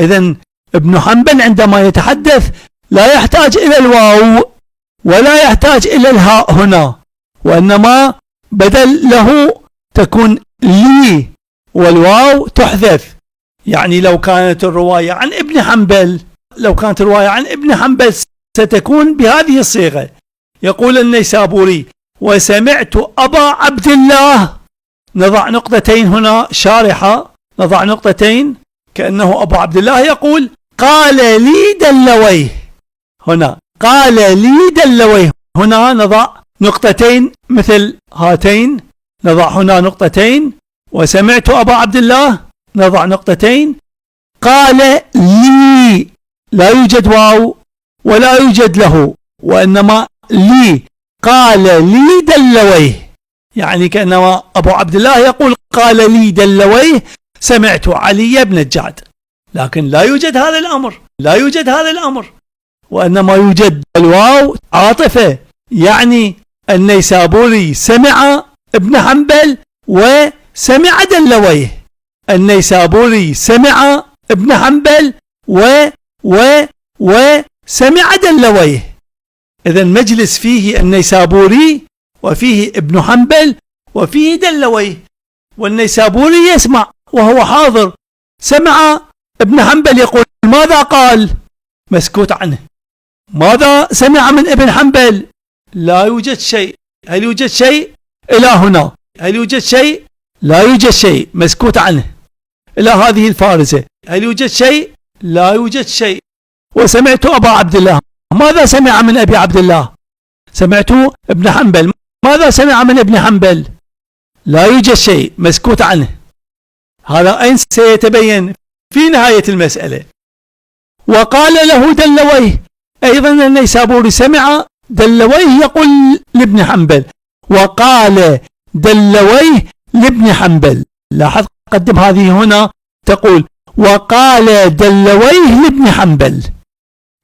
إذن ابن حنبل عندما يتحدث لا يحتاج إلى الواو ولا يحتاج إلى الهاء هنا، وإنما بدل له تكون لي والواو تحذف. يعني لو كانت الرواية عن ابن حنبل ستكون بهذه الصيغة. يقول النيسابوري: وسمعت أبا عبد الله، نضع نقطتين هنا شارحة، نضع نقطتين كأنه أبو عبد الله يقول: قال لي دلويه. هنا قال لي دلويه، هنا نضع نقطتين مثل هاتين، نضع هنا نقطتين. وسمعت أبا عبد الله، نضع نقطتين. قال لي، لا يوجد واو ولا يوجد له، وإنما لي. قال لي دلويه، يعني كأنما أبو عبد الله يقول: قال لي دلويه سمعت علي بن الجعد. لكن لا يوجد هذا الأمر، وإنما يوجد الواو عاطفة. يعني النيسابوري سمع ابن حنبل وسمع دلويه، النيسابوري سمع ابن حنبل وسمع دلويه. إذن مجلس فيه النيسابوري وفيه ابن حنبل وفيه دلويه، والنيسابوري يسمع وهو حاضر. سمع ابن حنبل يقول: ماذا قال؟ مسكوت عنه. ماذا سمع من ابن حنبل؟ لا يوجد شيء. هل يوجد شيء؟ إلى هنا. هل يوجد شيء؟ لا يوجد شيء، مسكوت عنه. إلى هذه الفارزة. هل يوجد شيء؟ لا يوجد شيء. وسمعت أبا عبد الله، ماذا سمع من أبي عبد الله؟ سمعت ابن حنبل، ماذا سمع من ابن حنبل؟ لا يوجد شيء، مسكوت عنه. هذا أين سيتبين؟ في نهاية المسألة. وقال له دلويه، أيضا النيسابوري سمع دلويه يقول لابن حنبل، وقال دلويه لابن حنبل. لاحظ، قدم هذه هنا تقول: وقال دلويه لابن حنبل.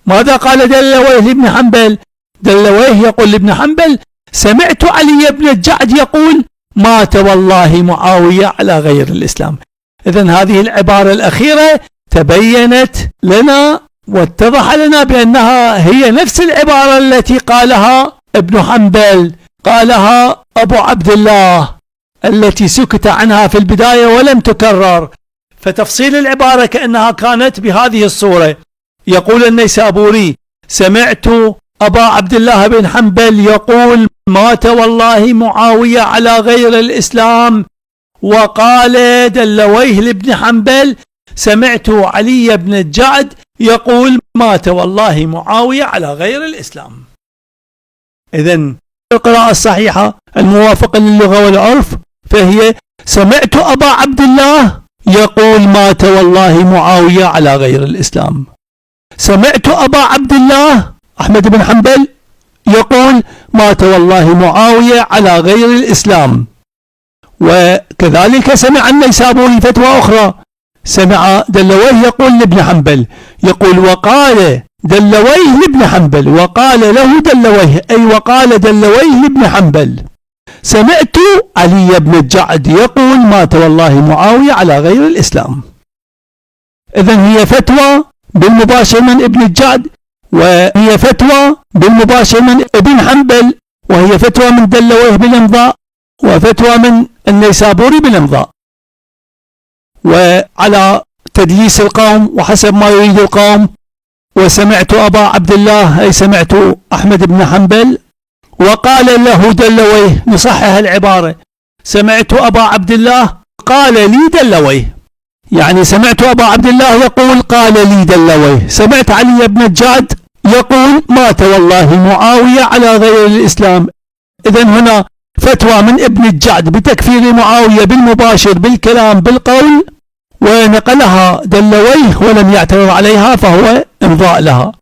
ماذا قال دلويه لابن حنبل؟ دلويه يقول لابن حنبل: سمعت علي بن الجعد يقول: مات والله معاوية على غير الإسلام. إذن هذه العبارة الأخيرة تبينت لنا واتضح لنا بأنها هي نفس العبارة التي قالها ابن حنبل، قالها أبو عبد الله، التي سكت عنها في البداية ولم تكرر. فتفصيل العبارة كأنها كانت بهذه الصورة. يقول النيسابوري: سمعت أبا عبد الله بن حنبل يقول: مات والله معاوية على غير الإسلام. وقال دلويه لابن حنبل: سمعت علي بن الجعد يقول: مات والله معاوية على غير الإسلام. إذن القراءة الصحيحة الموافقة للغة والعرف فهي: سمعت أبا عبد الله يقول: مات والله معاوية على غير الإسلام. سمعت أبا عبد الله أحمد بن حنبل يقول: مات والله معاوية على غير الإسلام. وكذلك سمع النيسابوري فتوى أخرى، سمع دلويه يقول لابن حنبل، يقول: وقال دلويه لابن حنبل، وقال له دلويه، أي وقال دلويه لابن حنبل: سمعت علي بن الجعد يقول: مات والله معاوية على غير الإسلام. إذن هي فتوى بالمباشر من ابن الجعد، وهي فتوى بالمباشر من ابن حنبل، وهي فتوى من دلويه بالإمضاء، وفتوى من النيسابوري بالإمضاء. وعلى تدليس القوم وحسب ما يريد القوم. وسمعت أبا عبد الله، أي سمعت أحمد بن حنبل، وقال له دلويه، نصحح العبارة: سمعت أبا عبد الله قال لي دلويه، يعني سمعت أبا عبد الله يقول: قال لي دلويه. سمعت علي بن الجعد يقول: مات والله معاوية على غير الإسلام. إذن هنا فتوى من ابن الجعد بتكفير معاوية بالمباشر بالكلام بالقول، ونقلها دلويه ولم يعترض عليها فهو إمضاء لها،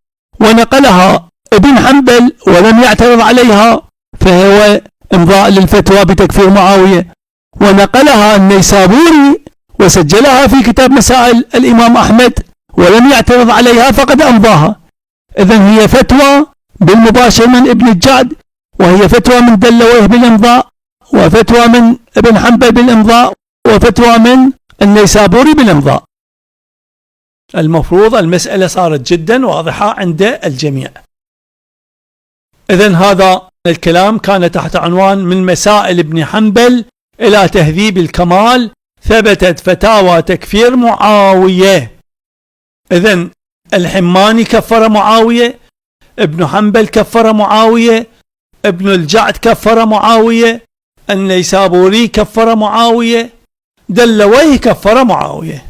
ونقلها ابن حنبل ولم يعترض عليها فهو إمضاء للفتوى بتكفير معاوية، ونقلها النيسابوري وسجلها في كتاب مسائل الإمام أحمد ولم يعترض عليها فقد أمضاها. إذن هي فتوى بالمباشر من ابن الجعد، وهي فتوى من دلويه بالإمضاء، وفتوى من ابن حنبل بالإمضاء، وفتوى من النيسابوري بالإمضاء. المفروض المسألة صارت جدا واضحة عند الجميع. إذن هذا الكلام كان تحت عنوان من مسائل ابن حنبل إلى تهذيب الكمال ثبتت فتاوى تكفير معاوية. إذن الحماني كفر معاوية، ابن حنبل كفر معاوية، ابن الجعد كفر معاوية، النيسابوري كفر معاوية، دلويه كفر معاوية.